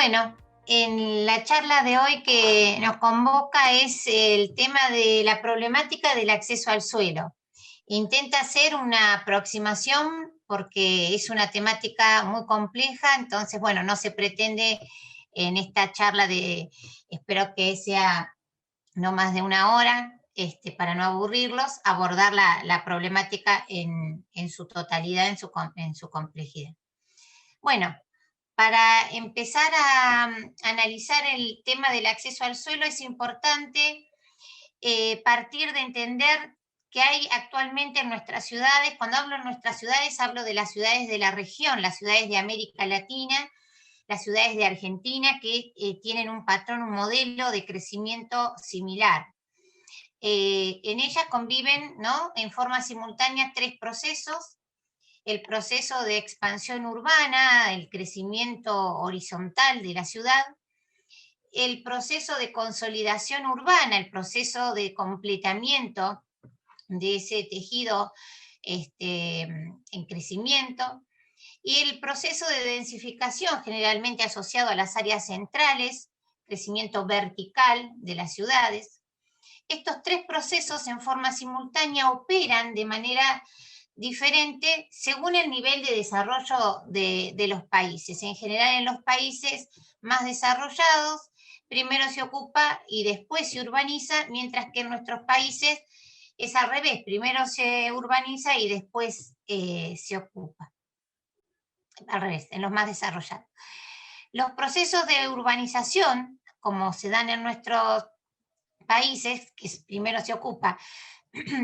Bueno, en la charla de hoy que nos convoca es el tema de la problemática del acceso al suelo. Intenta hacer una aproximación porque es una temática muy compleja, entonces, bueno, no se pretende en esta charla espero que sea no más de una hora, para no aburrirlos, abordar la problemática en su totalidad, en su complejidad. Bueno, para empezar a analizar el tema del acceso al suelo es importante partir de entender que hay actualmente en nuestras ciudades. Cuando hablo en nuestras ciudades, hablo de las ciudades de la región, las ciudades de América Latina, las ciudades de Argentina, que tienen un patrón, un modelo de crecimiento similar. En ellas conviven, ¿no?, en forma simultánea tres procesos: el proceso de expansión urbana, el crecimiento horizontal de la ciudad; el proceso de consolidación urbana, el proceso de completamiento de ese tejido en crecimiento; y el proceso de densificación, generalmente asociado a las áreas centrales, crecimiento vertical de las ciudades. Estos tres procesos en forma simultánea operan de manera diferente según el nivel de desarrollo de los países. En general, en los países más desarrollados, primero se ocupa y después se urbaniza, mientras que en nuestros países es al revés: primero se urbaniza y después se ocupa. Al revés, en los más desarrollados. Los procesos de urbanización, como se dan en nuestros países, que primero se ocupa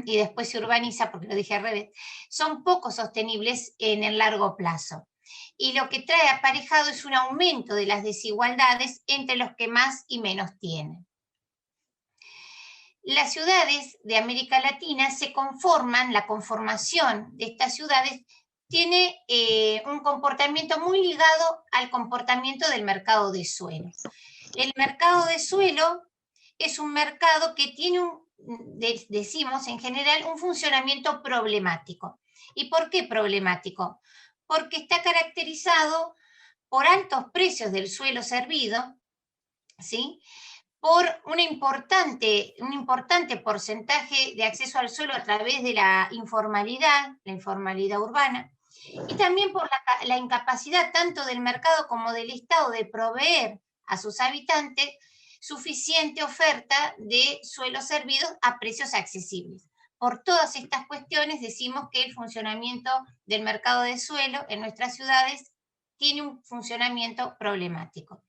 y después se urbaniza, porque lo dije al revés, son poco sostenibles en el largo plazo. Y lo que trae aparejado es un aumento de las desigualdades entre los que más y menos tienen. Las ciudades de América Latina se conforman, la conformación de estas ciudades tiene un comportamiento muy ligado al comportamiento del mercado de suelo. El mercado de suelo es un mercado que tiene decimos en general, un funcionamiento problemático. ¿Y por qué problemático? Porque está caracterizado por altos precios del suelo servido, ¿sí?, por un importante porcentaje de acceso al suelo a través de la informalidad urbana, y también por la incapacidad tanto del mercado como del Estado de proveer a sus habitantes suficiente oferta de suelos servidos a precios accesibles. Por todas estas cuestiones decimos que el funcionamiento del mercado de suelo en nuestras ciudades tiene un funcionamiento problemático.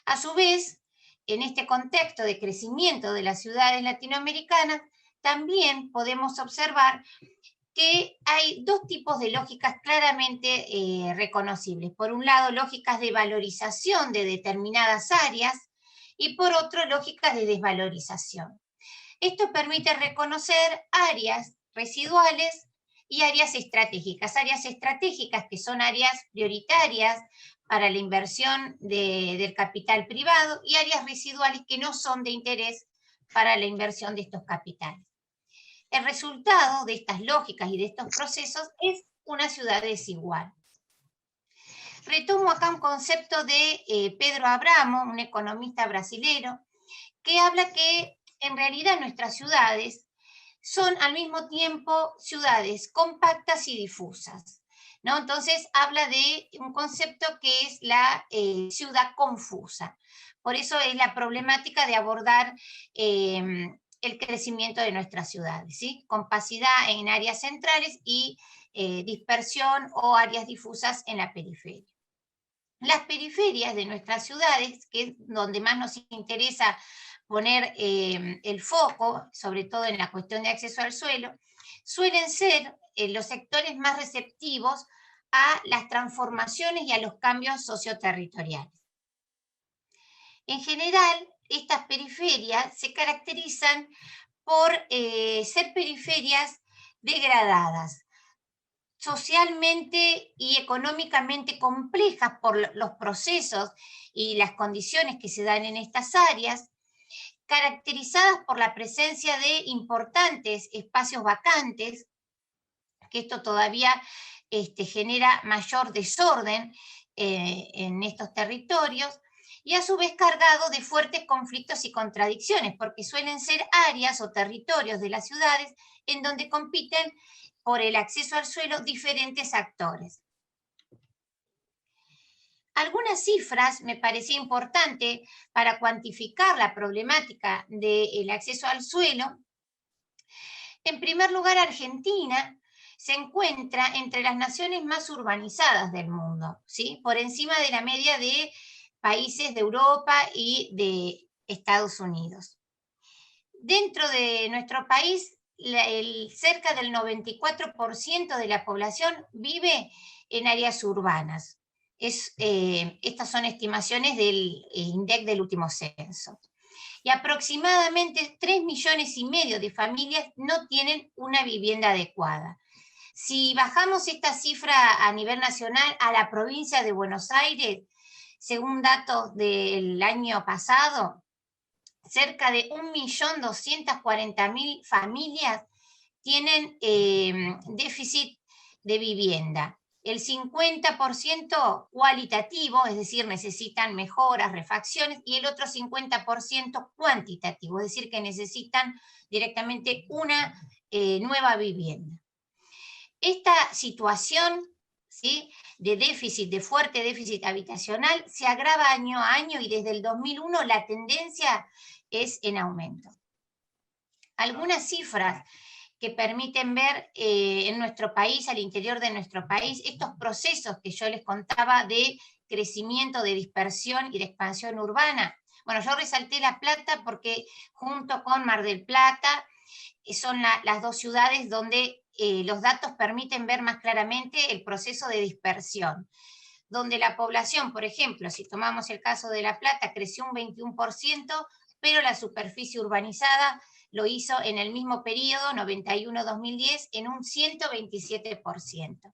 A su vez, en este contexto de crecimiento de las ciudades latinoamericanas, también podemos observar que hay dos tipos de lógicas claramente reconocibles. Por un lado, lógicas de valorización de determinadas áreas, y por otro, lógicas de desvalorización. Esto permite reconocer áreas residuales y áreas estratégicas. Áreas estratégicas, que son áreas prioritarias para la inversión del capital privado, y áreas residuales que no son de interés para la inversión de estos capitales. El resultado de estas lógicas y de estos procesos es una ciudad desigual. Retomo acá un concepto de Pedro Abramo, un economista brasilero, que habla que en realidad nuestras ciudades son al mismo tiempo ciudades compactas y difusas, ¿no? Entonces habla de un concepto que es la ciudad confusa. Por eso es la problemática de abordar el crecimiento de nuestras ciudades, ¿sí? Compacidad en áreas centrales y dispersión o áreas difusas en la periferia. Las periferias de nuestras ciudades, que es donde más nos interesa poner el foco, sobre todo en la cuestión de acceso al suelo, suelen ser los sectores más receptivos a las transformaciones y a los cambios socioterritoriales. En general, estas periferias se caracterizan por ser periferias degradadas, socialmente y económicamente complejas por los procesos y las condiciones que se dan en estas áreas, caracterizadas por la presencia de importantes espacios vacantes, que esto todavía genera mayor desorden en estos territorios, y a su vez cargado de fuertes conflictos y contradicciones, porque suelen ser áreas o territorios de las ciudades en donde compiten por el acceso al suelo diferentes actores. Algunas cifras me parecía importante para cuantificar la problemática del acceso al suelo. En primer lugar, Argentina se encuentra entre las naciones más urbanizadas del mundo, ¿sí? Por encima de la media de países de Europa y de Estados Unidos. Dentro de nuestro país, cerca del 94% de la población vive en áreas urbanas. Estas son estimaciones del INDEC del último censo. Y aproximadamente 3,5 millones de familias no tienen una vivienda adecuada. Si bajamos esta cifra a nivel nacional a la provincia de Buenos Aires, según datos del año pasado, cerca de 1.240.000 familias tienen déficit de vivienda. El 50% cualitativo, es decir, necesitan mejoras, refacciones, y el otro 50% cuantitativo, es decir, que necesitan directamente una nueva vivienda. Esta situación, ¿sí?, de déficit, de fuerte déficit habitacional, se agrava año a año y desde el 2001 la tendencia es en aumento. Algunas cifras que permiten ver en nuestro país, al interior de nuestro país, estos procesos que yo les contaba de crecimiento, de dispersión y de expansión urbana. Bueno, yo resalté La Plata porque junto con Mar del Plata son las dos ciudades donde los datos permiten ver más claramente el proceso de dispersión, donde la población, por ejemplo, si tomamos el caso de La Plata, creció un 21%, pero la superficie urbanizada lo hizo en el mismo periodo, 91-2010, en un 127%.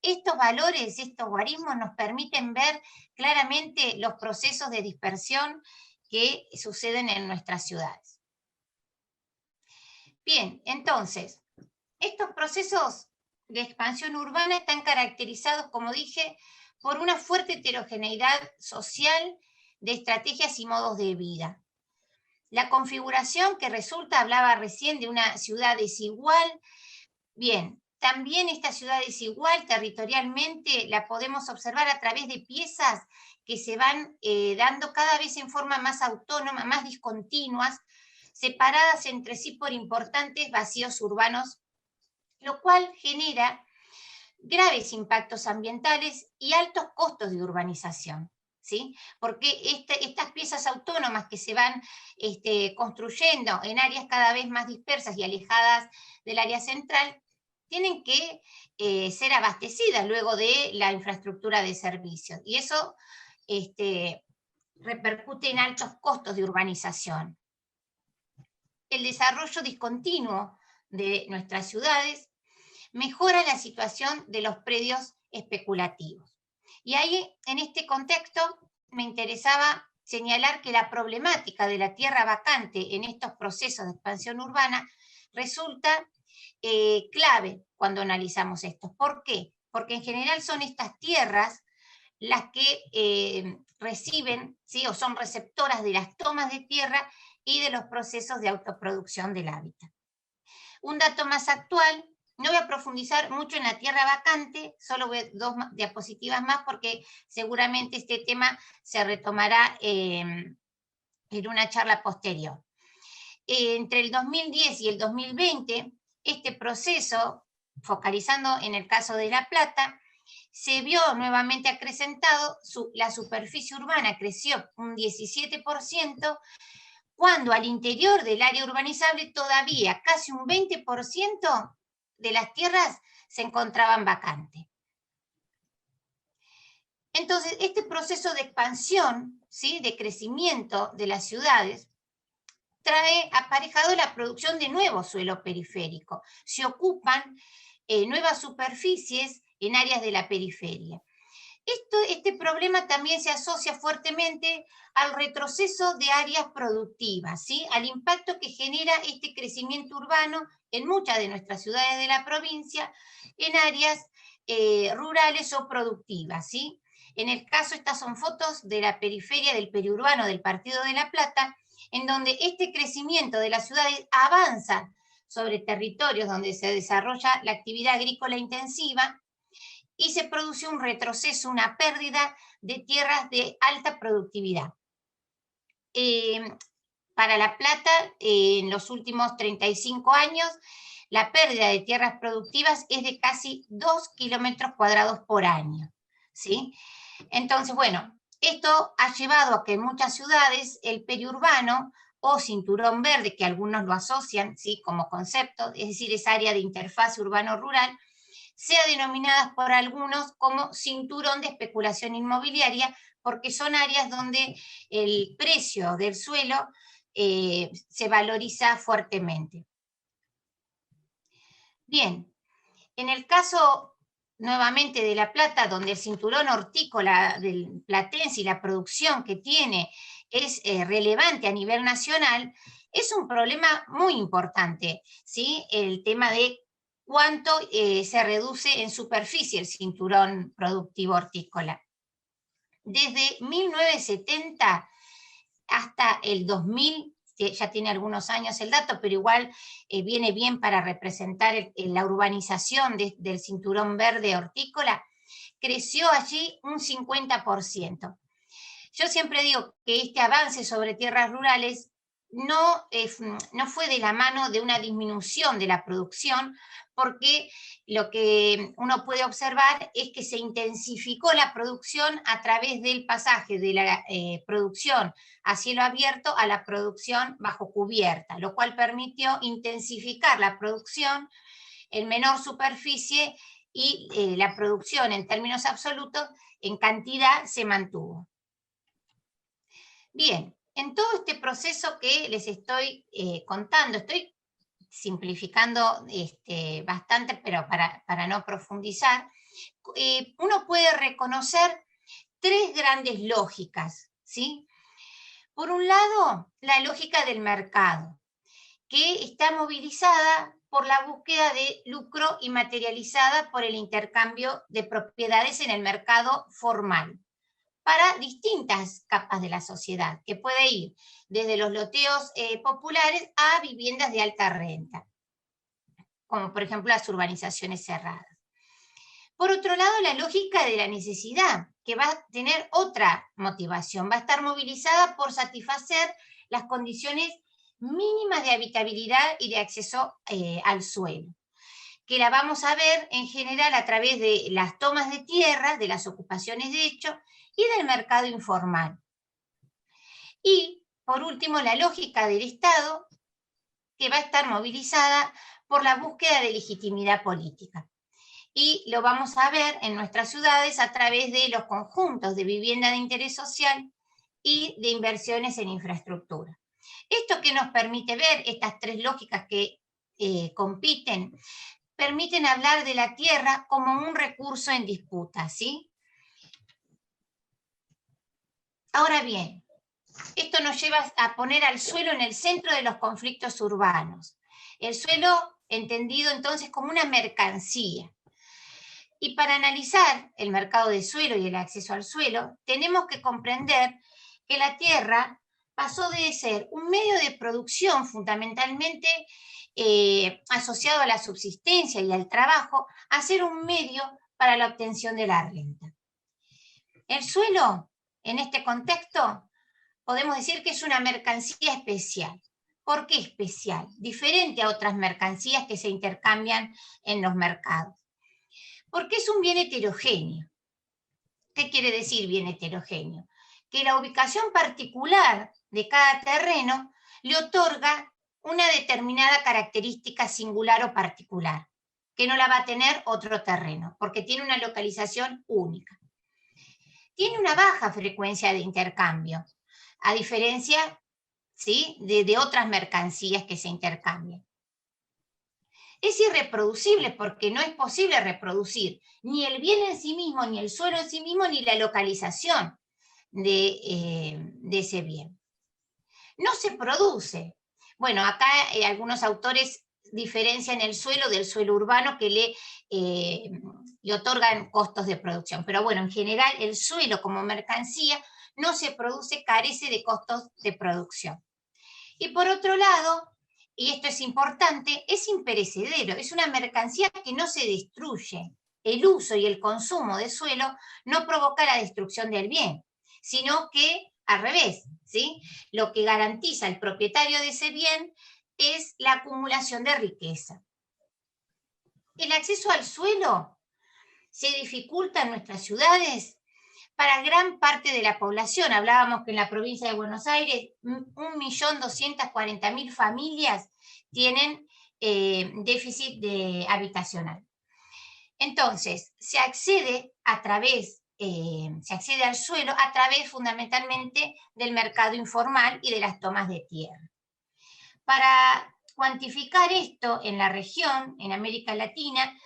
Estos valores, estos guarismos nos permiten ver claramente los procesos de dispersión que suceden en nuestras ciudades. Bien, entonces, estos procesos de expansión urbana están caracterizados, como dije, por una fuerte heterogeneidad social de estrategias y modos de vida. La configuración que resulta, hablaba recién de una ciudad desigual. Bien, también esta ciudad desigual territorialmente la podemos observar a través de piezas que se van dando cada vez en forma más autónoma, más discontinuas, separadas entre sí por importantes vacíos urbanos, lo cual genera graves impactos ambientales y altos costos de urbanización, ¿sí? Porque estas piezas autónomas que se van construyendo en áreas cada vez más dispersas y alejadas del área central, tienen que ser abastecidas luego de la infraestructura de servicios. Y eso repercute en altos costos de urbanización. El desarrollo discontinuo de nuestras ciudades mejora la situación de los predios especulativos. Y ahí, en este contexto, me interesaba señalar que la problemática de la tierra vacante en estos procesos de expansión urbana resulta clave cuando analizamos esto. ¿Por qué? Porque en general son estas tierras las que reciben, ¿sí?, o son receptoras de las tomas de tierra y de los procesos de autoproducción del hábitat. Un dato más actual, no voy a profundizar mucho en la tierra vacante, solo voy a 2 diapositivas más porque seguramente este tema se retomará en una charla posterior. Entre el 2010 y el 2020, este proceso, focalizando en el caso de La Plata, se vio nuevamente acrecentado, la superficie urbana creció un 17%, cuando al interior del área urbanizable todavía casi un 20% de las tierras se encontraban vacantes. Entonces, este proceso de expansión, ¿sí?, de crecimiento de las ciudades, trae aparejado la producción de nuevo suelo periférico. Se ocupan nuevas superficies en áreas de la periferia. Este problema también se asocia fuertemente al retroceso de áreas productivas, ¿sí?, al impacto que genera este crecimiento urbano en muchas de nuestras ciudades de la provincia, en áreas rurales o productivas, ¿sí? En el caso, estas son fotos de la periferia del periurbano del Partido de La Plata, en donde este crecimiento de las ciudades avanza sobre territorios donde se desarrolla la actividad agrícola intensiva y se produce un retroceso, una pérdida de tierras de alta productividad. Para La Plata, en los últimos 35 años, la pérdida de tierras productivas es de casi 2 kilómetros cuadrados por año, ¿sí? Entonces, bueno, esto ha llevado a que en muchas ciudades el periurbano o cinturón verde, que algunos lo asocian, ¿sí?, como concepto, es decir, esa área de interfaz urbano-rural, sea denominada por algunos como cinturón de especulación inmobiliaria, porque son áreas donde el precio del suelo se valoriza fuertemente. Bien, en el caso nuevamente de La Plata, donde el cinturón hortícola del platense y la producción que tiene es relevante a nivel nacional, es un problema muy importante, ¿sí? El tema de cuánto se reduce en superficie el cinturón productivo hortícola. Desde 1970 hasta el 2000, que ya tiene algunos años el dato, pero igual viene bien para representar la urbanización del cinturón verde hortícola, creció allí un 50%. Yo siempre digo que este avance sobre tierras rurales no fue de la mano de una disminución de la producción, porque lo que uno puede observar es que se intensificó la producción a través del pasaje de la producción a cielo abierto a la producción bajo cubierta, lo cual permitió intensificar la producción en menor superficie y la producción en términos absolutos en cantidad se mantuvo. Bien, en todo este proceso que les estoy contando, estoy simplificando bastante, pero para no profundizar, uno puede reconocer tres grandes lógicas, ¿sí? Por un lado, la lógica del mercado, que está movilizada por la búsqueda de lucro y materializada por el intercambio de propiedades en el mercado formal, para distintas capas de la sociedad, que puede ir desde los loteos populares a viviendas de alta renta, como por ejemplo las urbanizaciones cerradas. Por otro lado, la lógica de la necesidad, que va a tener otra motivación, va a estar movilizada por satisfacer las condiciones mínimas de habitabilidad y de acceso al suelo, que la vamos a ver en general a través de las tomas de tierra, de las ocupaciones de hecho y del mercado informal. Y, por último, la lógica del Estado, que va a estar movilizada por la búsqueda de legitimidad política. Y lo vamos a ver en nuestras ciudades a través de los conjuntos de vivienda de interés social y de inversiones en infraestructura. Esto que nos permite ver, estas tres lógicas que compiten, permiten hablar de la tierra como un recurso en disputa, ¿sí? Ahora bien, esto nos lleva a poner al suelo en el centro de los conflictos urbanos. El suelo entendido entonces como una mercancía. Y para analizar el mercado de suelo y el acceso al suelo, tenemos que comprender que la tierra pasó de ser un medio de producción fundamentalmente asociado a la subsistencia y al trabajo, a ser un medio para la obtención de la renta. El suelo, en este contexto, podemos decir que es una mercancía especial. ¿Por qué especial? Diferente a otras mercancías que se intercambian en los mercados. Porque es un bien heterogéneo. ¿Qué quiere decir bien heterogéneo? Que la ubicación particular de cada terreno le otorga una determinada característica singular o particular, que no la va a tener otro terreno, porque tiene una localización única. Tiene una baja frecuencia de intercambio, a diferencia, ¿sí?, de otras mercancías que se intercambian. Es irreproducible porque no es posible reproducir ni el bien en sí mismo, ni el suelo en sí mismo, ni la localización de ese bien. No se produce. Bueno, acá algunos autores diferencian el suelo del suelo urbano que le otorgan costos de producción. Pero bueno, en general el suelo como mercancía no se produce, carece de costos de producción. Y por otro lado, y esto es importante, es imperecedero, es una mercancía que no se destruye. El uso y el consumo de suelo no provoca la destrucción del bien, sino que al revés, ¿sí? Lo que garantiza el propietario de ese bien es la acumulación de riqueza. El acceso al suelo se dificulta en nuestras ciudades para gran parte de la población. Hablábamos que en la provincia de Buenos Aires 1.240.000 familias tienen déficit habitacional. Entonces, se accede al suelo a través fundamentalmente del mercado informal y de las tomas de tierra. Para cuantificar esto en la región, en América Latina,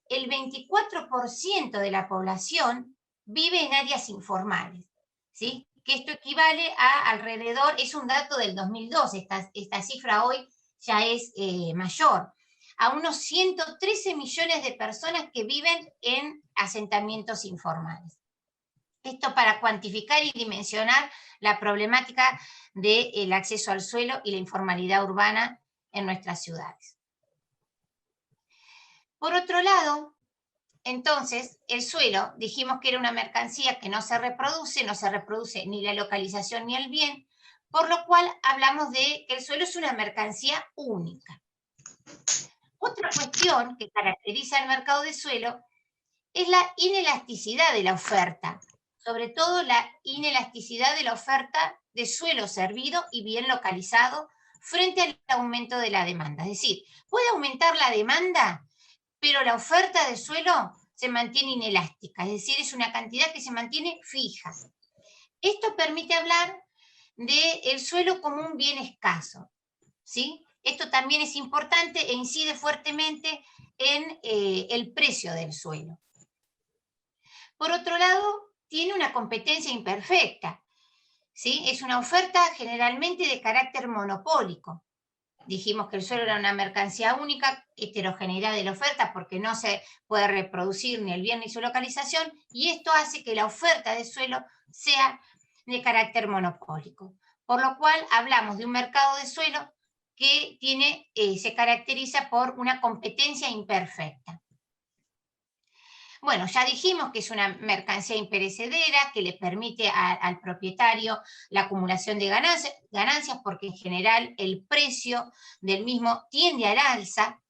el 24% de la población vive en áreas informales, ¿sí? Que esto equivale a alrededor, es un dato del 2002, esta cifra hoy ya es mayor, a unos 113 millones de personas que viven en asentamientos informales. Esto para cuantificar y dimensionar la problemática del acceso al suelo y la informalidad urbana en nuestras ciudades. Por otro lado, entonces, el suelo, dijimos que era una mercancía que no se reproduce ni la localización ni el bien, por lo cual hablamos de que el suelo es una mercancía única. Otra cuestión que caracteriza el mercado de suelo es la inelasticidad de la oferta, sobre todo la inelasticidad de la oferta de suelo servido y bien localizado frente al aumento de la demanda. Es decir, puede aumentar la demanda, pero la oferta de suelo se mantiene inelástica, es decir, es una cantidad que se mantiene fija. Esto permite hablar del suelo como un bien escaso, ¿sí? Esto también es importante e incide fuertemente en el precio del suelo. Por otro lado, tiene una competencia imperfecta, ¿sí? Es una oferta generalmente de carácter monopólico. Dijimos que el suelo era una mercancía única, heterogeneidad de la oferta, porque no se puede reproducir ni el bien ni su localización, y esto hace que la oferta de suelo sea de carácter monopólico. Por lo cual hablamos de un mercado de suelo que se caracteriza por una competencia imperfecta. Bueno, ya dijimos que es una mercancía imperecedera que le permite al propietario la acumulación de ganancias porque en general el precio del mismo tiende al alza.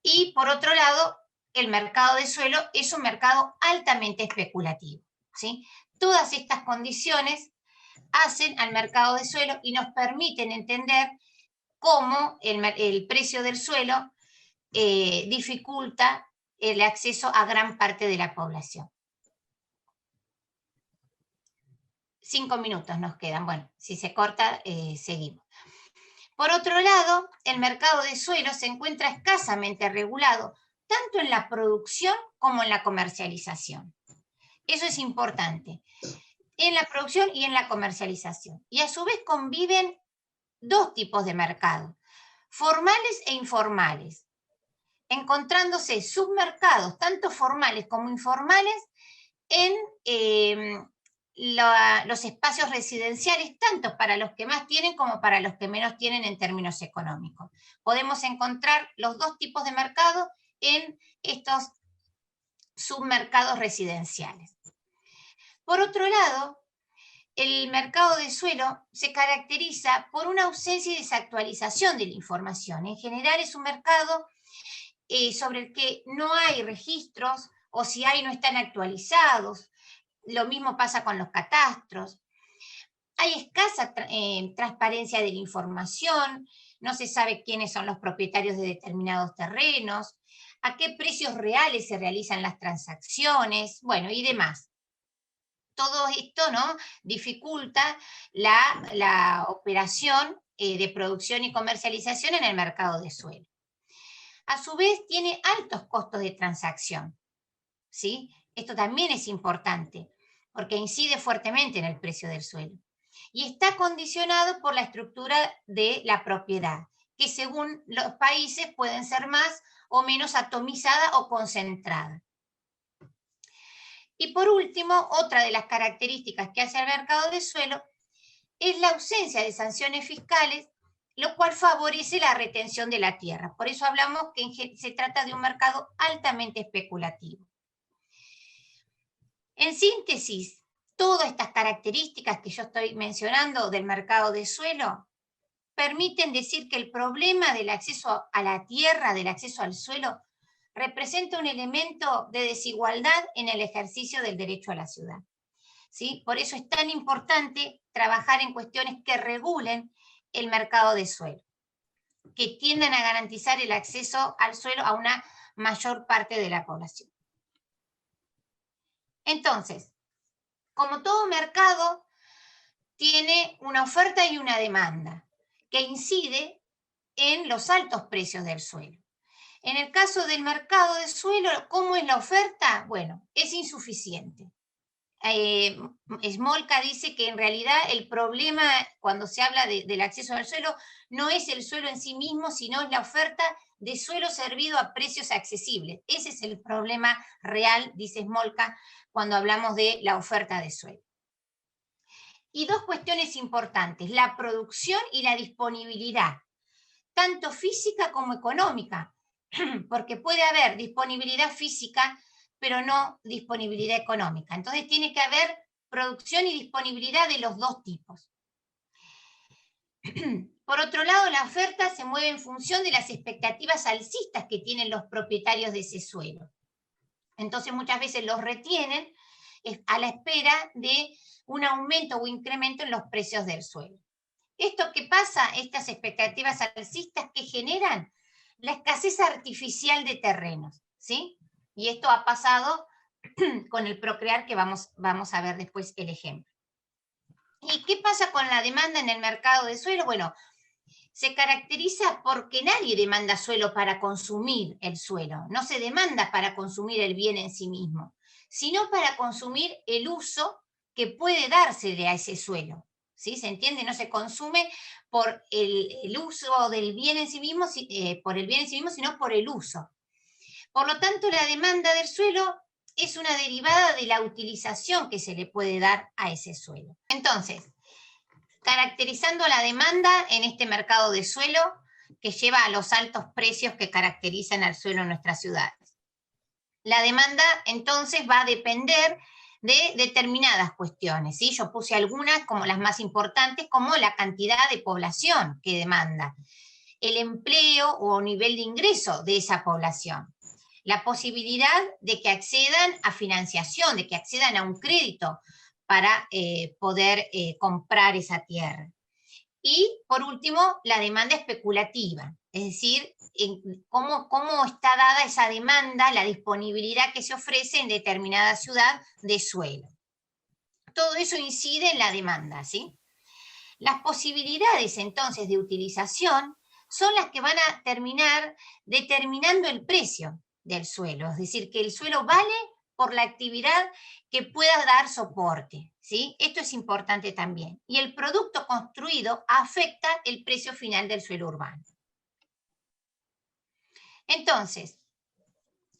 Y por otro lado, el mercado de suelo es un mercado altamente especulativo, ¿sí? Todas estas condiciones hacen al mercado de suelo y nos permiten entender cómo el precio del suelo dificulta el acceso a gran parte de la población. 5 minutos nos quedan. Bueno, si se corta, seguimos. Por otro lado, el mercado de suelo se encuentra escasamente regulado, tanto en la producción como en la comercialización. Eso es importante. En la producción y en la comercialización. Y a su vez conviven dos tipos de mercado, formales e informales, encontrándose submercados, tanto formales como informales, en los espacios residenciales, tanto para los que más tienen como para los que menos tienen en términos económicos. Podemos encontrar los dos tipos de mercado en estos submercados residenciales. Por otro lado, el mercado de suelo se caracteriza por una ausencia y desactualización de la información. En general es un mercado sobre el que no hay registros o si hay no están actualizados. Lo mismo pasa con los catastros. Hay escasa transparencia de la información, no se sabe quiénes son los propietarios de determinados terrenos, a qué precios reales se realizan las transacciones, bueno, y demás. Todo esto, ¿no?, dificulta la operación de producción y comercialización en el mercado de suelo. A su vez, tiene altos costos de transacción, ¿sí? Esto también es importante, porque incide fuertemente en el precio del suelo. Y está condicionado por la estructura de la propiedad, que según los países pueden ser más o menos atomizada o concentrada. Y por último, otra de las características que hace el mercado de suelo es la ausencia de sanciones fiscales, lo cual favorece la retención de la tierra. Por eso hablamos que se trata de un mercado altamente especulativo. En síntesis, todas estas características que yo estoy mencionando del mercado de suelo permiten decir que el problema del acceso a la tierra, del acceso al suelo, representa un elemento de desigualdad en el ejercicio del derecho a la ciudad. ¿Sí? Por eso es tan importante trabajar en cuestiones que regulen el mercado de suelo, que tiendan a garantizar el acceso al suelo a una mayor parte de la población. Entonces, como todo mercado, tiene una oferta y una demanda que incide en los altos precios del suelo. En el caso del mercado de suelo, ¿cómo es la oferta? Bueno, es insuficiente. Smolka dice que en realidad el problema cuando se habla del acceso al suelo no es el suelo en sí mismo, sino es la oferta de suelo servido a precios accesibles. Ese es el problema real, dice Smolka, cuando hablamos de la oferta de suelo. Y dos cuestiones importantes, la producción y la disponibilidad, tanto física como económica, porque puede haber disponibilidad física, pero no disponibilidad económica. Entonces tiene que haber producción y disponibilidad de los dos tipos. Por otro lado, la oferta se mueve en función de las expectativas alcistas que tienen los propietarios de ese suelo. Entonces muchas veces los retienen a la espera de un aumento o incremento en los precios del suelo. ¿Esto qué pasa? Estas expectativas alcistas que generan la escasez artificial de terrenos, ¿sí? Y esto ha pasado con el Procrear, que vamos a ver después el ejemplo. ¿Y qué pasa con la demanda en el mercado de suelo? Bueno, se caracteriza porque nadie demanda suelo para consumir el suelo, no se demanda para consumir el bien en sí mismo, sino para consumir el uso que puede dársele a ese suelo. ¿Sí? ¿Se entiende? No se consume por el uso del bien en sí mismo, por el bien en sí mismo, sino por el uso. Por lo tanto, la demanda del suelo es una derivada de la utilización que se le puede dar a ese suelo. Entonces, caracterizando la demanda en este mercado de suelo que lleva a los altos precios que caracterizan al suelo en nuestras ciudades. La demanda, entonces, va a depender de determinadas cuestiones, ¿sí? Yo puse algunas como las más importantes, como la cantidad de población que demanda, el empleo o nivel de ingreso de esa población, la posibilidad de que accedan a financiación, de que accedan a un crédito para poder comprar esa tierra. Y, por último, la demanda especulativa, es decir, cómo está dada esa demanda, la disponibilidad que se ofrece en determinada ciudad de suelo. Todo eso incide en la demanda, ¿sí? Las posibilidades, entonces, de utilización son las que van a terminar determinando el precio del suelo, es decir, que el suelo vale por la actividad que pueda dar soporte, ¿sí? Esto es importante también. Y el producto construido afecta el precio final del suelo urbano. Entonces,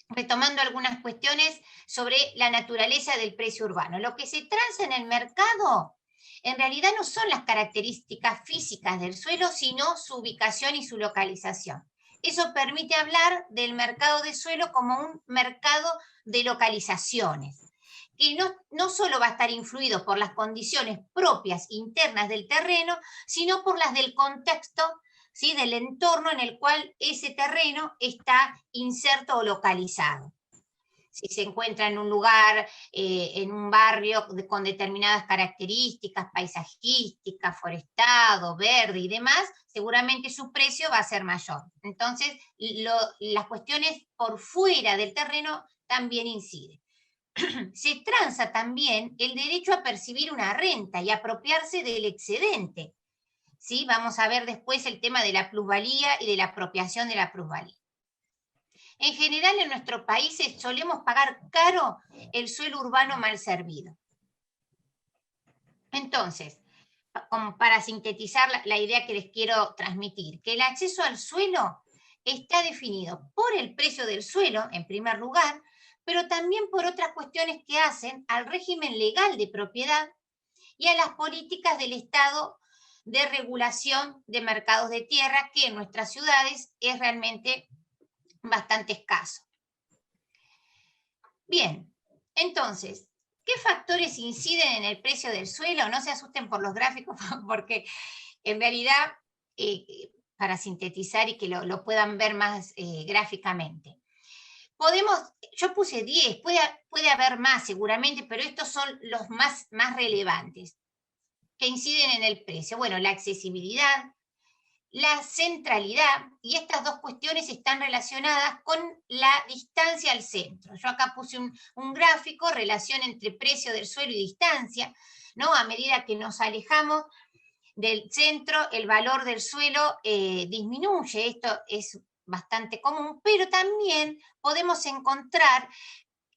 retomando algunas cuestiones sobre la naturaleza del precio urbano. Lo que se transa en el mercado en realidad no son las características físicas del suelo, sino su ubicación y su localización. Eso permite hablar del mercado de suelo como un mercado de localizaciones, que no solo va a estar influido por las condiciones propias internas del terreno, sino por las del contexto, ¿sí? Del entorno en el cual ese terreno está inserto o localizado. Si se encuentra en un lugar, en un barrio con determinadas características paisajísticas, forestado, verde y demás, seguramente su precio va a ser mayor. Entonces, las cuestiones por fuera del terreno también inciden. Se transa también el derecho a percibir una renta y apropiarse del excedente. ¿Sí? Vamos a ver después el tema de la plusvalía y de la apropiación de la plusvalía. En general, en nuestros países solemos pagar caro el suelo urbano mal servido. Entonces, como para sintetizar la idea que les quiero transmitir, que el acceso al suelo está definido por el precio del suelo, en primer lugar, pero también por otras cuestiones que hacen al régimen legal de propiedad y a las políticas del Estado de regulación de mercados de tierra, que en nuestras ciudades es realmente bastante escaso. Bien, entonces, ¿qué factores inciden en el precio del suelo? No se asusten por los gráficos, porque en realidad, para sintetizar y que lo puedan ver más gráficamente. Yo puse 10, puede haber más seguramente, pero estos son los más relevantes que inciden en el precio. Bueno, la accesibilidad, la centralidad, y estas dos cuestiones están relacionadas con la distancia al centro. Yo acá puse un gráfico, relación entre precio del suelo y distancia, ¿no? A medida que nos alejamos del centro, el valor del suelo disminuye. Esto es bastante común, pero también podemos encontrar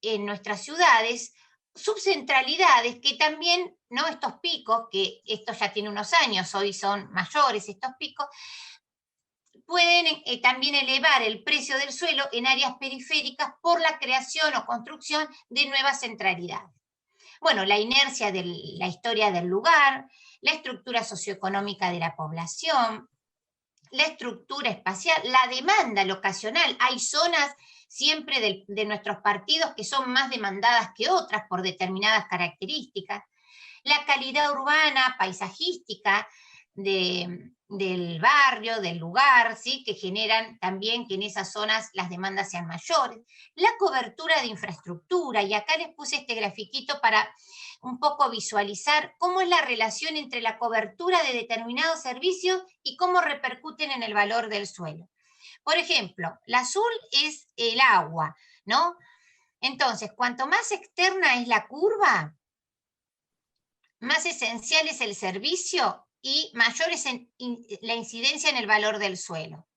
en nuestras ciudades subcentralidades que también, ¿no? Estos picos, que esto ya tiene unos años, hoy son mayores estos picos, pueden también elevar el precio del suelo en áreas periféricas por la creación o construcción de nuevas centralidades. Bueno, la inercia de la historia del lugar, la estructura socioeconómica de la población, la estructura espacial, la demanda locacional. Hay zonas siempre de nuestros partidos que son más demandadas que otras por determinadas características. La calidad urbana, paisajística del barrio, del lugar, ¿sí? Que generan también que en esas zonas las demandas sean mayores. La cobertura de infraestructura, y acá les puse este grafiquito para un poco visualizar cómo es la relación entre la cobertura de determinados servicios y cómo repercuten en el valor del suelo. Por ejemplo, el azul es el agua, ¿no? Entonces, cuanto más externa es la curva, más esencial es el servicio y mayor es la incidencia en el valor del suelo.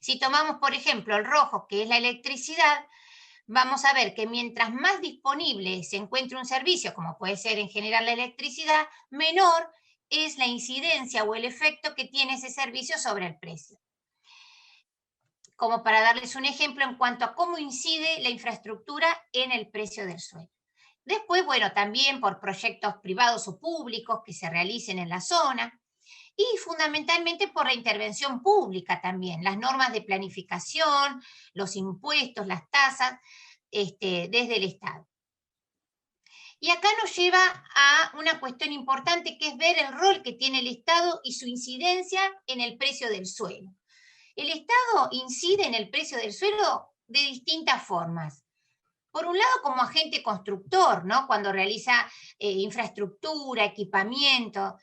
Si tomamos, por ejemplo, el rojo, que es la electricidad, vamos a ver que mientras más disponible se encuentre un servicio, como puede ser en general la electricidad, menor es la incidencia o el efecto que tiene ese servicio sobre el precio. Como para darles un ejemplo en cuanto a cómo incide la infraestructura en el precio del suelo. Después, bueno, también por proyectos privados o públicos que se realicen en la zona, y fundamentalmente por la intervención pública también, las normas de planificación, los impuestos, las tasas, desde el Estado. Y acá nos lleva a una cuestión importante, que es ver el rol que tiene el Estado y su incidencia en el precio del suelo. El Estado incide en el precio del suelo de distintas formas. Por un lado, como agente constructor, ¿no? Cuando realiza infraestructura, equipamiento,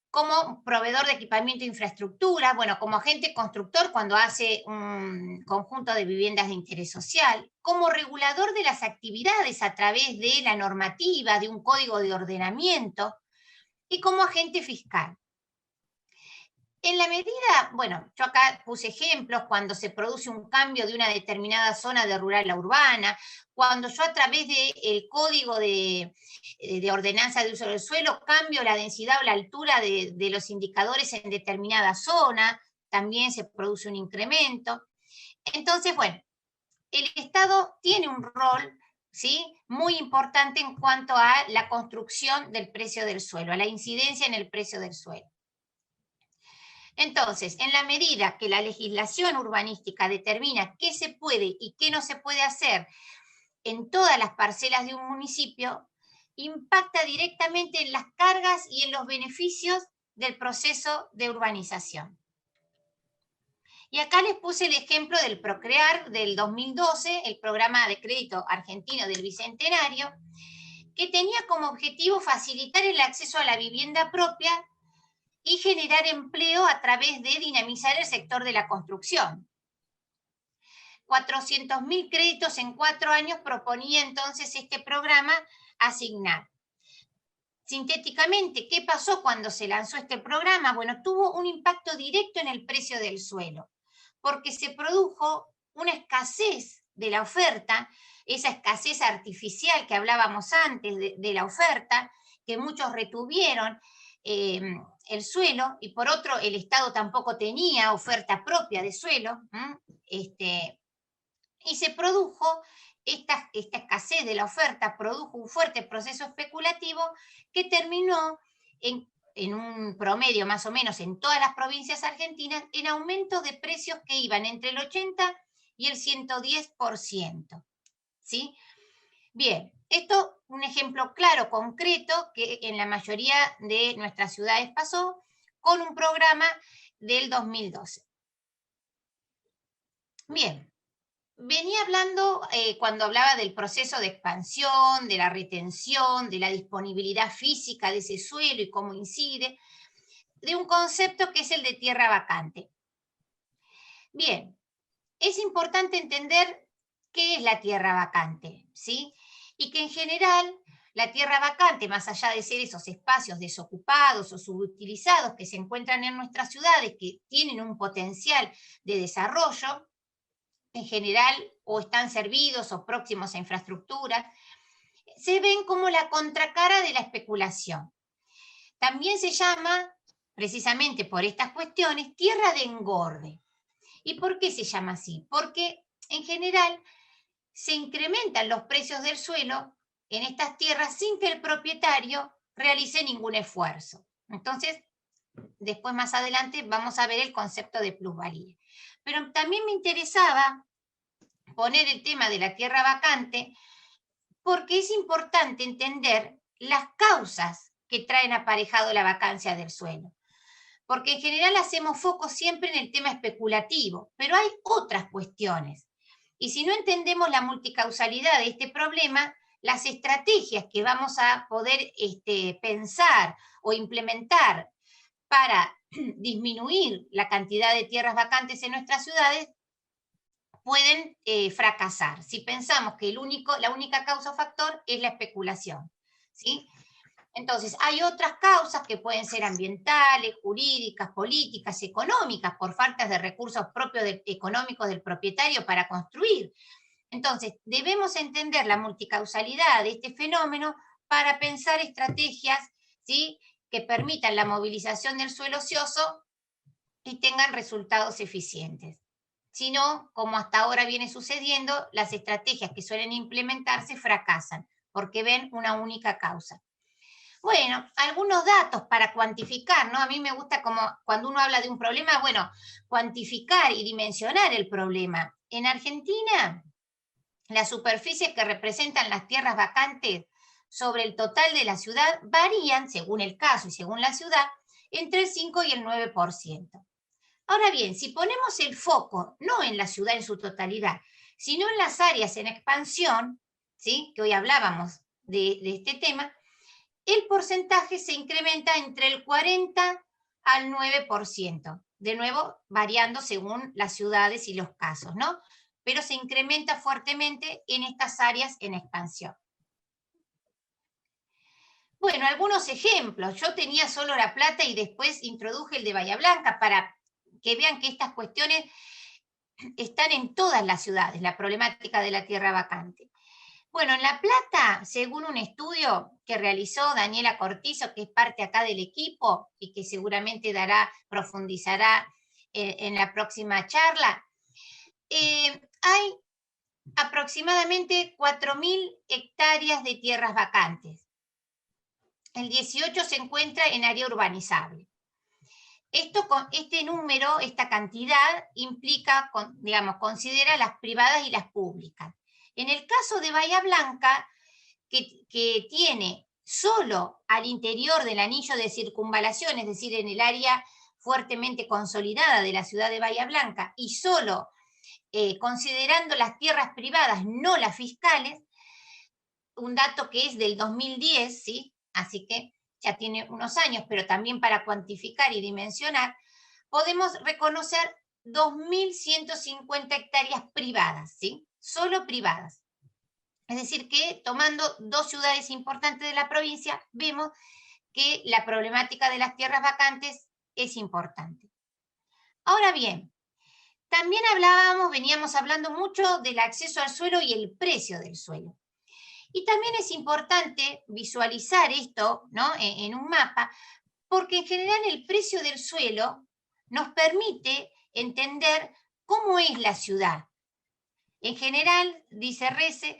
como proveedor de equipamiento e infraestructura, bueno, como agente constructor cuando hace un conjunto de viviendas de interés social, como regulador de las actividades a través de la normativa, de un código de ordenamiento, y como agente fiscal. En la medida, bueno, yo acá puse ejemplos, cuando se produce un cambio de una determinada zona de rural a urbana, cuando yo a través del código de ordenanza de uso del suelo cambio la densidad o la altura de los indicadores en determinada zona, también se produce un incremento. Entonces, bueno, el Estado tiene un rol, ¿sí?, muy importante en cuanto a la construcción del precio del suelo, a la incidencia en el precio del suelo. Entonces, en la medida que la legislación urbanística determina qué se puede y qué no se puede hacer en todas las parcelas de un municipio, impacta directamente en las cargas y en los beneficios del proceso de urbanización. Y acá les puse el ejemplo del Procrear del 2012, el programa de crédito argentino del Bicentenario, que tenía como objetivo facilitar el acceso a la vivienda propia y generar empleo a través de dinamizar el sector de la construcción. 400.000 créditos en 4 años proponía entonces este programa asignar. Sintéticamente, ¿qué pasó cuando se lanzó este programa? Bueno, tuvo un impacto directo en el precio del suelo, porque se produjo una escasez de la oferta, esa escasez artificial que hablábamos antes de la oferta, que muchos retuvieron el suelo, y por otro el Estado tampoco tenía oferta propia de suelo, y se produjo esta escasez de la oferta, produjo un fuerte proceso especulativo que terminó en un promedio más o menos en todas las provincias argentinas en aumentos de precios que iban entre el 80 y el 110%. ¿Sí? Bien, esto un ejemplo claro, concreto, que en la mayoría de nuestras ciudades pasó con un programa del 2012. Bien, venía hablando, cuando hablaba del proceso de expansión, de la retención, de la disponibilidad física de ese suelo y cómo incide, de un concepto que es el de tierra vacante. Bien, es importante entender qué es la tierra vacante, ¿sí? Y que en general la tierra vacante, más allá de ser esos espacios desocupados o subutilizados que se encuentran en nuestras ciudades, que tienen un potencial de desarrollo, en general o están servidos o próximos a infraestructura, se ven como la contracara de la especulación. También se llama, precisamente por estas cuestiones, tierra de engorde. ¿Y por qué se llama así? Porque en general se incrementan los precios del suelo en estas tierras sin que el propietario realice ningún esfuerzo. Entonces, después más adelante vamos a ver el concepto de plusvalía. Pero también me interesaba poner el tema de la tierra vacante porque es importante entender las causas que traen aparejado la vacancia del suelo. Porque en general hacemos foco siempre en el tema especulativo, pero hay otras cuestiones. Y si no entendemos la multicausalidad de este problema, las estrategias que vamos a poder pensar o implementar para disminuir la cantidad de tierras vacantes en nuestras ciudades pueden fracasar si pensamos que la única causa o factor es la especulación, ¿sí? Entonces, hay otras causas que pueden ser ambientales, jurídicas, políticas, económicas, por falta de recursos propios económicos del propietario para construir. Entonces, debemos entender la multicausalidad de este fenómeno para pensar estrategias, ¿sí?, que permitan la movilización del suelo ocioso y tengan resultados eficientes. Si no, como hasta ahora viene sucediendo, las estrategias que suelen implementarse fracasan porque ven una única causa. Bueno, algunos datos para cuantificar, ¿no? A mí me gusta como cuando uno habla de un problema, bueno, cuantificar y dimensionar el problema. En Argentina, las superficies que representan las tierras vacantes sobre el total de la ciudad varían, según el caso y según la ciudad, entre el 5 y el 9%. Ahora bien, si ponemos el foco no en la ciudad en su totalidad, sino en las áreas en expansión, ¿sí?, que hoy hablábamos de este tema, el porcentaje se incrementa entre el 40 al 9%, de nuevo variando según las ciudades y los casos, ¿no? Pero se incrementa fuertemente en estas áreas en expansión. Bueno, algunos ejemplos. Yo tenía solo La Plata y después introduje el de Bahía Blanca para que vean que estas cuestiones están en todas las ciudades, la problemática de la tierra vacante. Bueno, en La Plata, según un estudio que realizó Daniela Cortizo, que es parte acá del equipo y que seguramente profundizará en la próxima charla, hay aproximadamente 4.000 hectáreas de tierras vacantes. El 18 se encuentra en área urbanizable. Este número, esta cantidad, implica, digamos, considera las privadas y las públicas. En el caso de Bahía Blanca, que tiene solo al interior del anillo de circunvalación, es decir, en el área fuertemente consolidada de la ciudad de Bahía Blanca, y solo considerando las tierras privadas, no las fiscales, un dato que es del 2010, ¿sí? Así que ya tiene unos años, pero también para cuantificar y dimensionar, podemos reconocer 2.150 hectáreas privadas, ¿sí? Solo privadas. Es decir que tomando dos ciudades importantes de la provincia, vemos que la problemática de las tierras vacantes es importante. Ahora bien, también veníamos hablando mucho del acceso al suelo y el precio del suelo. Y también es importante visualizar esto, ¿no?, en un mapa, Porque en general el precio del suelo nos permite entender cómo es la ciudad. En general, dice Rese,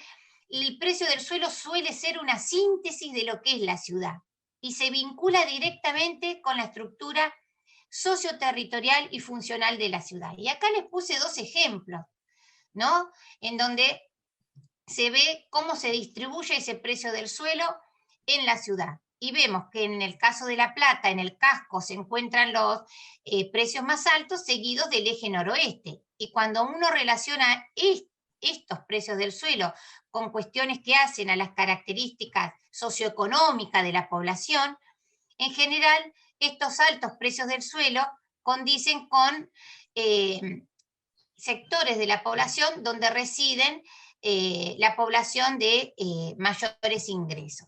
el precio del suelo suele ser una síntesis de lo que es la ciudad y se vincula directamente con la estructura socioterritorial y funcional de la ciudad. Y acá les puse 2 ejemplos, ¿no? En donde se ve cómo se distribuye ese precio del suelo en la ciudad. Y vemos que en el caso de La Plata, en el casco, se encuentran los precios más altos seguidos del eje noroeste. Y cuando uno relaciona estos precios del suelo con cuestiones que hacen a las características socioeconómicas de la población, en general estos altos precios del suelo condicen con sectores de la población donde residen la población de mayores ingresos.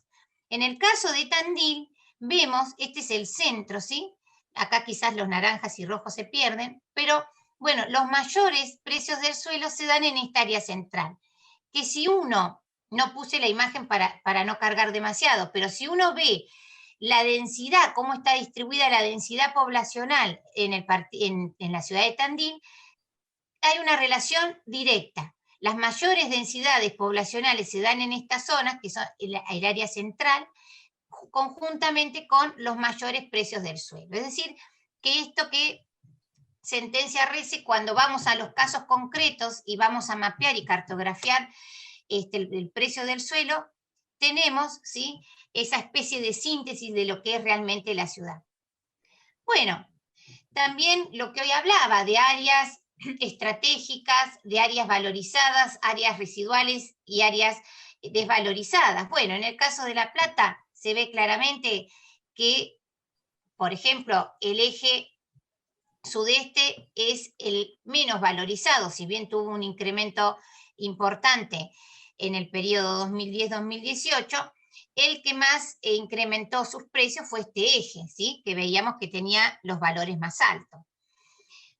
En el caso de Tandil, vemos, este es el centro, ¿sí? Acá quizás los naranjas y rojos se pierden, pero bueno, los mayores precios del suelo se dan en esta área central, que si uno, no puse la imagen para no cargar demasiado, pero si uno ve la densidad, cómo está distribuida la densidad poblacional en la ciudad de Tandil, hay una relación directa. Las mayores densidades poblacionales se dan en estas zonas, que son el área central, conjuntamente con los mayores precios del suelo. Es decir, que esto que sentencia Rese, cuando vamos a los casos concretos y vamos a mapear y cartografiar el precio del suelo, tenemos, ¿sí?, esa especie de síntesis de lo que es realmente la ciudad. Bueno, también lo que hoy hablaba de áreas estratégicas, de áreas valorizadas, áreas residuales y áreas desvalorizadas. Bueno, en el caso de La Plata se ve claramente que, por ejemplo, el eje sudeste es el menos valorizado, si bien tuvo un incremento importante en el periodo 2010-2018, el que más incrementó sus precios fue este eje, ¿sí?, que veíamos que tenía los valores más altos.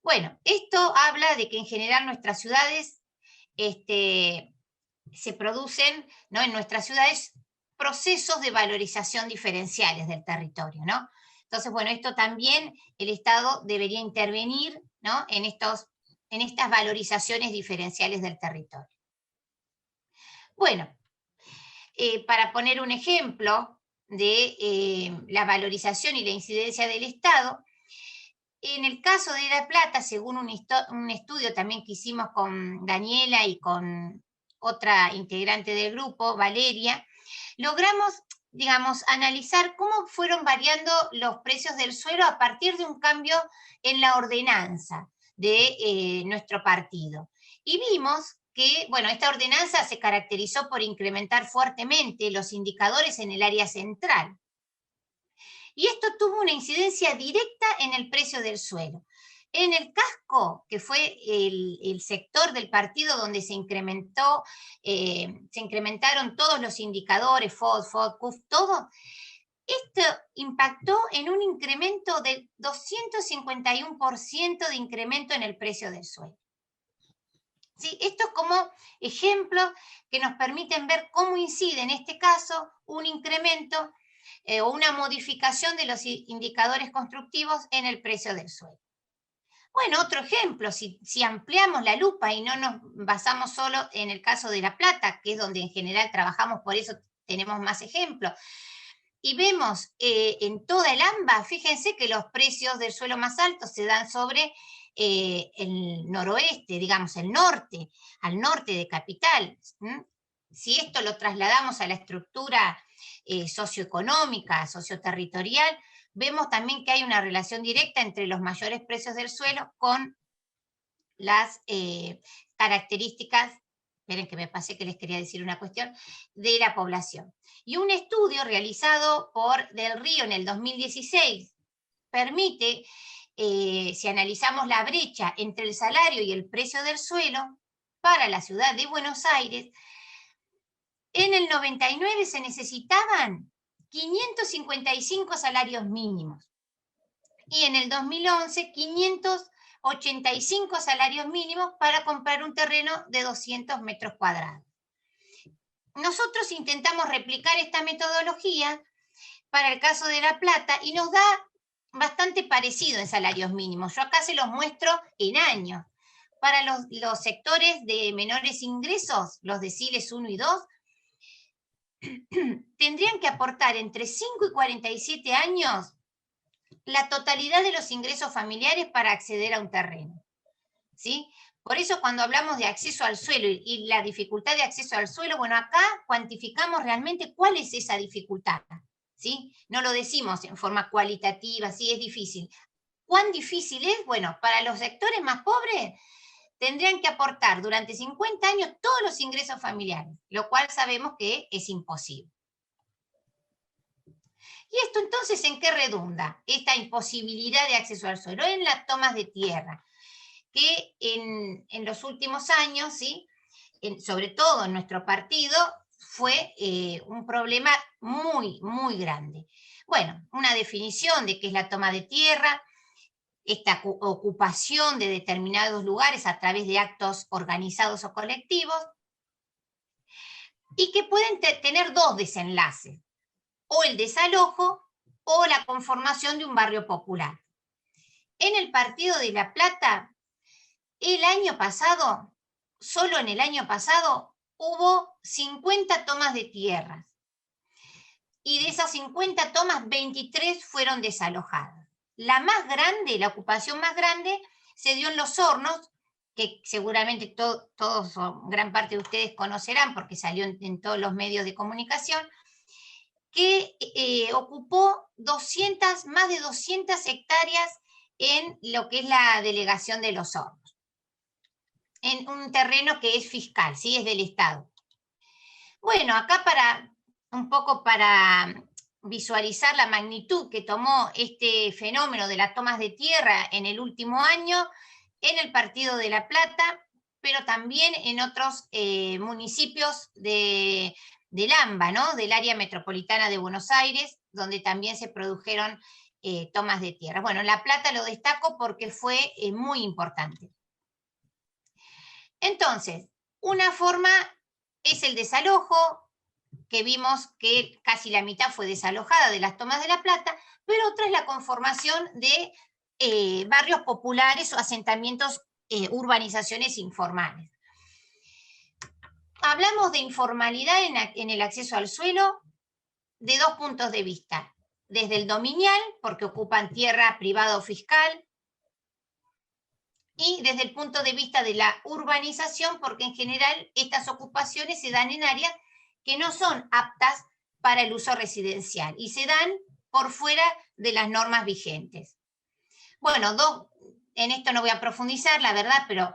Bueno, esto habla de que en general nuestras ciudades se producen, ¿no?, en nuestras ciudades procesos de valorización diferenciales del territorio, ¿no? Entonces, bueno, esto también el Estado debería intervenir, ¿no?, en estas valorizaciones diferenciales del territorio. Bueno, para poner un ejemplo de la valorización y la incidencia del Estado, en el caso de La Plata, según un estudio también que hicimos con Daniela y con otra integrante del grupo, Valeria, logramos, digamos, analizar cómo fueron variando los precios del suelo a partir de un cambio en la ordenanza de nuestro partido. Y vimos que, bueno, esta ordenanza se caracterizó por incrementar fuertemente los indicadores en el área central. Y esto tuvo una incidencia directa en el precio del suelo. En el casco, que fue el sector del partido donde se incrementaron todos los indicadores, FOD, CUF, todo, esto impactó en un incremento del 251% de incremento en el precio del suelo. ¿Sí? Esto es como ejemplo que nos permiten ver cómo incide en este caso un incremento o una modificación de los indicadores constructivos en el precio del suelo. Bueno, otro ejemplo, si ampliamos la lupa y no nos basamos solo en el caso de La Plata, que es donde en general trabajamos, por eso tenemos más ejemplos, y vemos en toda el AMBA, fíjense que los precios del suelo más altos se dan sobre el noroeste, digamos, el norte, al norte de Capital. Si esto lo trasladamos a la estructura socioeconómica, socioterritorial, vemos también que hay una relación directa entre los mayores precios del suelo con las características, esperen que me pasé que les quería decir una cuestión, de la población. Y un estudio realizado por Del Río en el 2016 permite, si analizamos la brecha entre el salario y el precio del suelo para la ciudad de Buenos Aires, en el 99 se necesitaban 555 salarios mínimos y en el 2011 585 salarios mínimos para comprar un terreno de 200 metros cuadrados. Nosotros intentamos replicar esta metodología para el caso de La Plata y nos da bastante parecido en salarios mínimos. Yo acá se los muestro en años. Para los sectores de menores ingresos, los deciles 1 y 2, tendrían que aportar entre 5 y 47 años la totalidad de los ingresos familiares para acceder a un terreno, ¿sí? Por eso cuando hablamos de acceso al suelo y la dificultad de acceso al suelo, bueno, acá cuantificamos realmente cuál es esa dificultad, ¿sí? No lo decimos en forma cualitativa, sí, es difícil. ¿Cuán difícil es? Bueno, para los sectores más pobres tendrían que aportar durante 50 años todos los ingresos familiares, lo cual sabemos que es imposible. ¿Y esto entonces en qué redunda? Esta imposibilidad de acceso al suelo en las tomas de tierra, que en los últimos años, ¿sí? Sobre todo en nuestro partido, fue un problema muy, muy grande. Bueno, una definición de qué es la toma de tierra, esta ocupación de determinados lugares a través de actos organizados o colectivos, y que pueden tener dos desenlaces, o el desalojo o la conformación de un barrio popular. En el Partido de La Plata, el año pasado, solo en el año pasado, hubo 50 tomas de tierras. Y de esas 50 tomas, 23 fueron desalojadas. La más grande, la ocupación más grande, se dio en Los Hornos, que seguramente todos o gran parte de ustedes conocerán porque salió en todos los medios de comunicación, que ocupó más de 200 hectáreas en lo que es la delegación de Los Hornos, en un terreno que es fiscal, ¿sí? Es del Estado. Bueno, acá un poco para visualizar la magnitud que tomó este fenómeno de las tomas de tierra en el último año en el Partido de La Plata, pero también en otros municipios del AMBA, ¿no? Del área metropolitana de Buenos Aires, donde también se produjeron tomas de tierra. Bueno, La Plata lo destaco porque fue muy importante. Entonces, una forma es el desalojo, que vimos que casi la mitad fue desalojada de las tomas de La Plata, pero otra es la conformación de barrios populares o asentamientos, urbanizaciones informales. Hablamos de informalidad en el acceso al suelo de dos puntos de vista. Desde el dominial, porque ocupan tierra privada o fiscal, y desde el punto de vista de la urbanización, porque en general estas ocupaciones se dan en áreas que no son aptas para el uso residencial y se dan por fuera de las normas vigentes. Bueno, en esto no voy a profundizar, la verdad, pero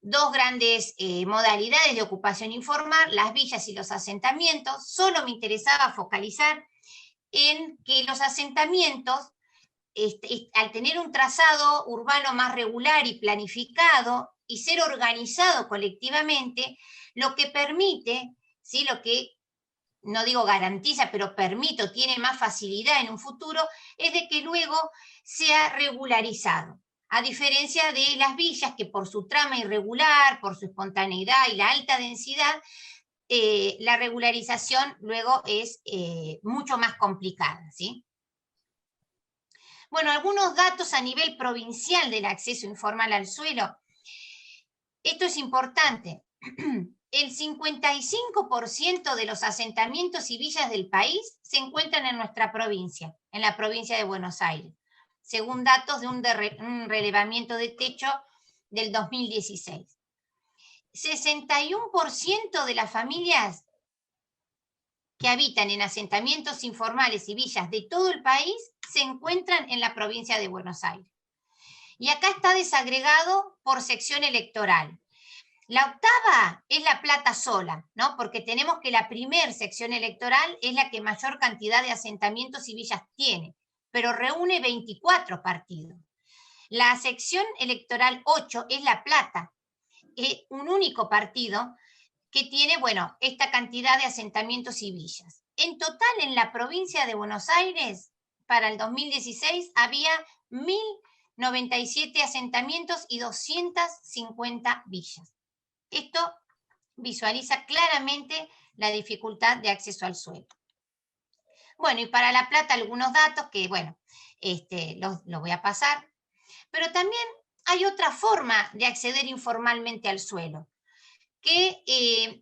dos grandes modalidades de ocupación informal, las villas y los asentamientos. Solo me interesaba focalizar en que los asentamientos, al tener un trazado urbano más regular y planificado y ser organizado colectivamente, lo que permite, ¿sí? Lo que no digo garantiza, pero permite o tiene más facilidad en un futuro, es de que luego sea regularizado. A diferencia de las villas que por su trama irregular, por su espontaneidad y la alta densidad, la regularización luego es mucho más complicada, ¿sí? Bueno, algunos datos a nivel provincial del acceso informal al suelo. Esto es importante. El 55% de los asentamientos y villas del país se encuentran en nuestra provincia, en la provincia de Buenos Aires, según datos de un relevamiento de techo del 2016. 61% de las familias que habitan en asentamientos informales y villas de todo el país se encuentran en la provincia de Buenos Aires. Y acá está desagregado por sección electoral. La octava es La Plata sola, ¿no? Porque tenemos que la primer sección electoral es la que mayor cantidad de asentamientos y villas tiene, pero reúne 24 partidos. La sección electoral 8 es La Plata, un único partido que tiene, bueno, esta cantidad de asentamientos y villas. En total, en la provincia de Buenos Aires, para el 2016, había 1.097 asentamientos y 250 villas. Esto visualiza claramente la dificultad de acceso al suelo. Bueno, y para La Plata algunos datos que, bueno, lo voy a pasar. Pero también hay otra forma de acceder informalmente al suelo, que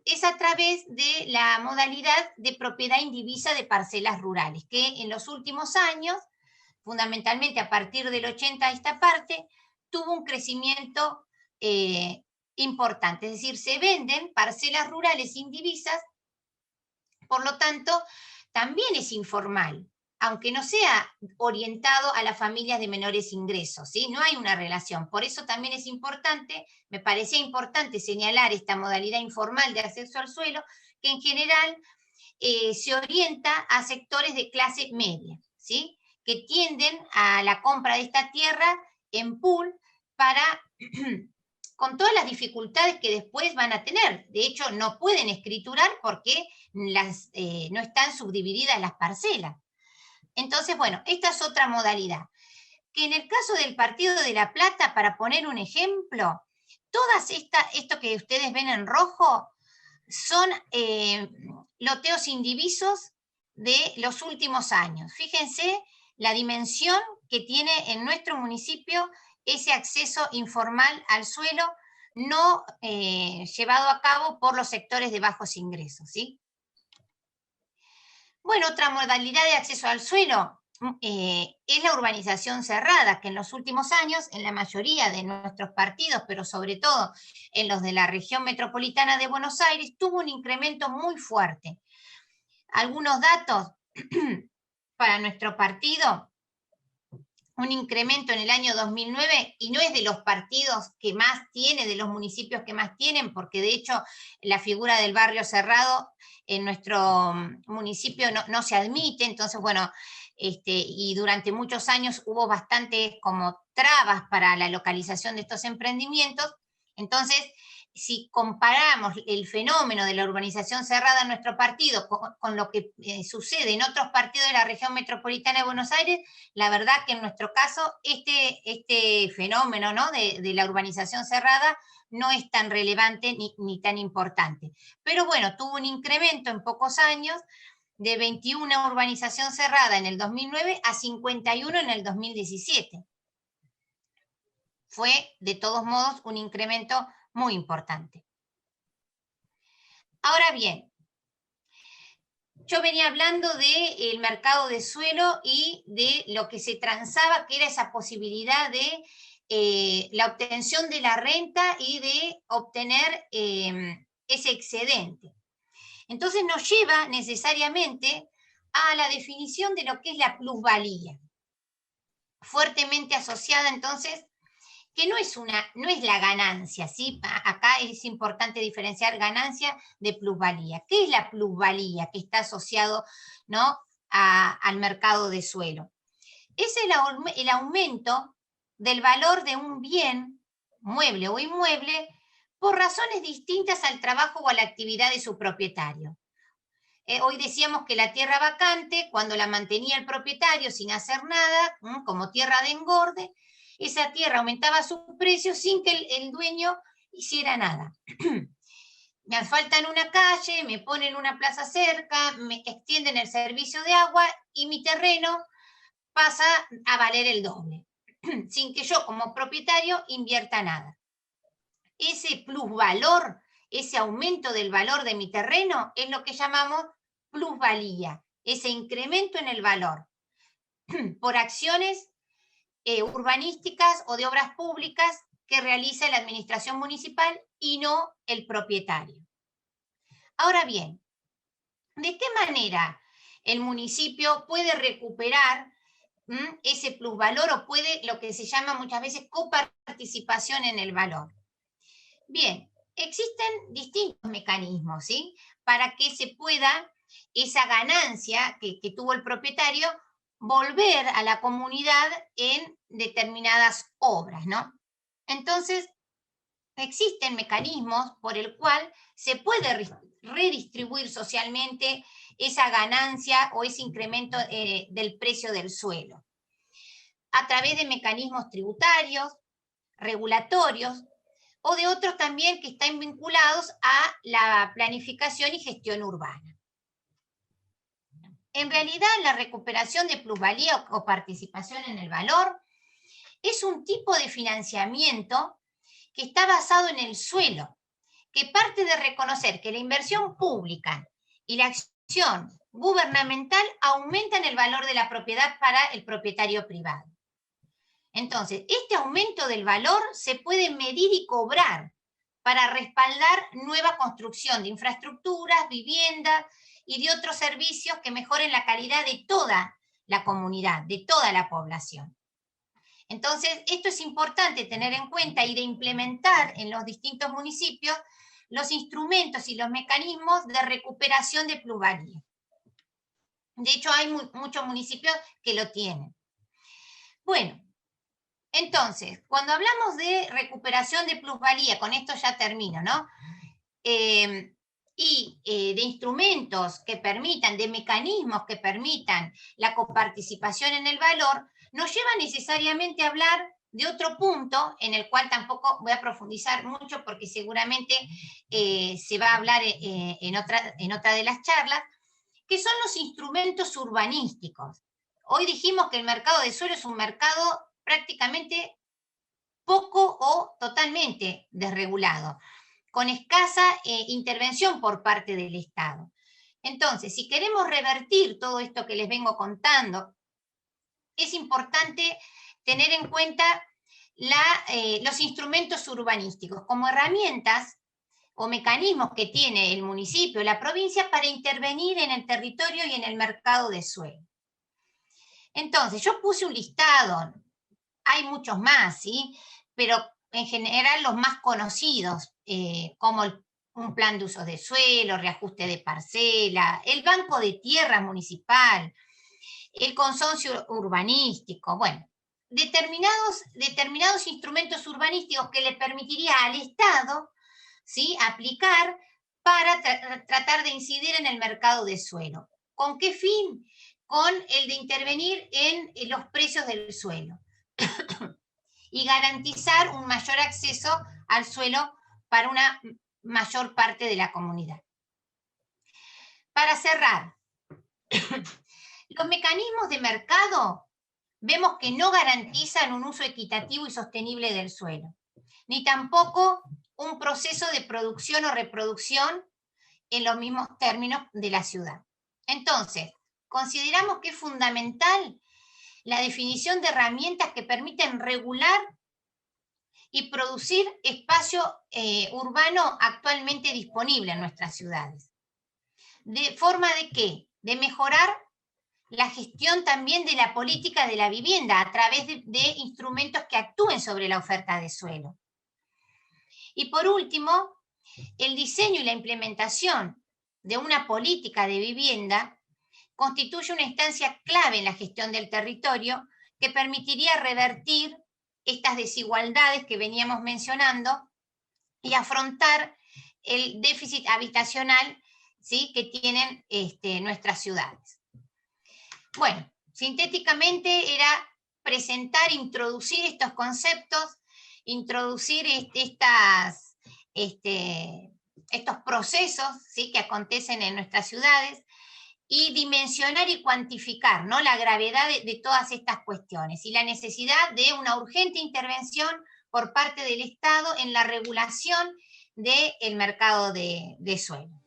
es a través de la modalidad de propiedad indivisa de parcelas rurales, que en los últimos años, fundamentalmente a partir del 80 a esta parte, tuvo un crecimiento importante. Es decir, se venden parcelas rurales indivisas, por lo tanto, también es informal, aunque no sea orientado a las familias de menores ingresos, ¿sí? No hay una relación. Por eso también es importante, me parecía importante señalar esta modalidad informal de acceso al suelo, que en general se orienta a sectores de clase media, ¿sí? Que tienden a la compra de esta tierra en pool para con todas las dificultades que después van a tener. De hecho, no pueden escriturar porque no están subdivididas las parcelas. Entonces, bueno, esta es otra modalidad. Que en el caso del Partido de La Plata, para poner un ejemplo, esto que ustedes ven en rojo son loteos indivisos de los últimos años. Fíjense la dimensión que tiene en nuestro municipio ese acceso informal al suelo no llevado a cabo por los sectores de bajos ingresos, ¿sí? Bueno, otra modalidad de acceso al suelo es la urbanización cerrada, que en los últimos años, en la mayoría de nuestros partidos, pero sobre todo en los de la región metropolitana de Buenos Aires, tuvo un incremento muy fuerte. Algunos datos para nuestro partido: un incremento en el año 2009, y no es de los partidos que más tiene, de los municipios que más tienen, porque de hecho la figura del barrio cerrado en nuestro municipio no se admite. Entonces, bueno, y durante muchos años hubo bastantes como trabas para la localización de estos emprendimientos. Entonces, si comparamos el fenómeno de la urbanización cerrada en nuestro partido con lo que sucede en otros partidos de la región metropolitana de Buenos Aires, la verdad que en nuestro caso este fenómeno, ¿no?, de la urbanización cerrada no es tan relevante ni tan importante. Pero bueno, tuvo un incremento en pocos años de 21 urbanización cerrada en el 2009 a 51 en el 2017. Fue, de todos modos, un incremento muy importante. Ahora bien, yo venía hablando del mercado de suelo y de lo que se transaba, que era esa posibilidad de la obtención de la renta y de obtener ese excedente. Entonces nos lleva necesariamente a la definición de lo que es la plusvalía, fuertemente asociada entonces, que no es la ganancia, ¿sí? Acá es importante diferenciar ganancia de plusvalía. ¿Qué es la plusvalía que está asociado, ¿no?, al mercado de suelo? Es el aumento del valor de un bien, mueble o inmueble, por razones distintas al trabajo o a la actividad de su propietario. Hoy decíamos que la tierra vacante, cuando la mantenía el propietario sin hacer nada, como tierra de engorde, esa tierra aumentaba su precio sin que el dueño hiciera nada. Me asfaltan una calle, me ponen una plaza cerca, me extienden el servicio de agua y mi terreno pasa a valer el doble, sin que yo como propietario invierta nada. Ese plusvalor, ese aumento del valor de mi terreno, es lo que llamamos plusvalía, ese incremento en el valor por acciones urbanísticas o de obras públicas que realiza la administración municipal y no el propietario. Ahora bien, ¿de qué manera el municipio puede recuperar ese plusvalor o puede, lo que se llama muchas veces, coparticipación en el valor? Bien, existen distintos mecanismos, ¿sí?, para que se pueda esa ganancia que tuvo el propietario volver a la comunidad en determinadas obras, ¿no? Entonces, existen mecanismos por el cual se puede redistribuir socialmente esa ganancia o ese incremento del precio del suelo, a través de mecanismos tributarios, regulatorios, o de otros también que están vinculados a la planificación y gestión urbana. En realidad, la recuperación de plusvalía o participación en el valor es un tipo de financiamiento que está basado en el suelo, que parte de reconocer que la inversión pública y la acción gubernamental aumentan el valor de la propiedad para el propietario privado. Entonces, este aumento del valor se puede medir y cobrar para respaldar nueva construcción de infraestructuras, viviendas y de otros servicios que mejoren la calidad de toda la comunidad, de toda la población. Entonces, esto es importante tener en cuenta y de implementar en los distintos municipios los instrumentos y los mecanismos de recuperación de plusvalía. De hecho, hay muchos municipios que lo tienen. Bueno, entonces, cuando hablamos de recuperación de plusvalía, con esto ya termino, ¿no? De instrumentos que permitan, de mecanismos que permitan la coparticipación en el valor, nos lleva necesariamente a hablar de otro punto, en el cual tampoco voy a profundizar mucho porque seguramente se va a hablar en otra de las charlas, que son los instrumentos urbanísticos. Hoy dijimos que el mercado de suelo es un mercado prácticamente poco o totalmente desregulado, con escasa intervención por parte del Estado. Entonces, si queremos revertir todo esto que les vengo contando, es importante tener en cuenta los instrumentos urbanísticos como herramientas o mecanismos que tiene el municipio, la provincia, para intervenir en el territorio y en el mercado de suelo. Entonces, yo puse un listado, hay muchos más, ¿sí? Pero en general los más conocidos, como un plan de usos de suelo, reajuste de parcela, el banco de tierra municipal, el consorcio urbanístico, bueno, determinados instrumentos urbanísticos que le permitiría al Estado, ¿sí?, aplicar para tratar de incidir en el mercado de suelo. ¿Con qué fin? Con el de intervenir en los precios del suelo y garantizar un mayor acceso al suelo para una mayor parte de la comunidad. Para cerrar, los mecanismos de mercado vemos que no garantizan un uso equitativo y sostenible del suelo, ni tampoco un proceso de producción o reproducción en los mismos términos de la ciudad. Entonces, consideramos que es fundamental la definición de herramientas que permiten regular y producir espacio urbano actualmente disponible en nuestras ciudades. ¿De forma de qué? De mejorar la gestión también de la política de la vivienda a través de instrumentos que actúen sobre la oferta de suelo. Y por último, el diseño y la implementación de una política de vivienda constituye una instancia clave en la gestión del territorio que permitiría revertir estas desigualdades que veníamos mencionando y afrontar el déficit habitacional, ¿sí?, que tienen nuestras ciudades. Bueno, sintéticamente era presentar, introducir estos conceptos, introducir estos procesos, ¿sí?, que acontecen en nuestras ciudades, y dimensionar y cuantificar, ¿no?, la gravedad de todas estas cuestiones y la necesidad de una urgente intervención por parte del Estado en la regulación del mercado de suelo.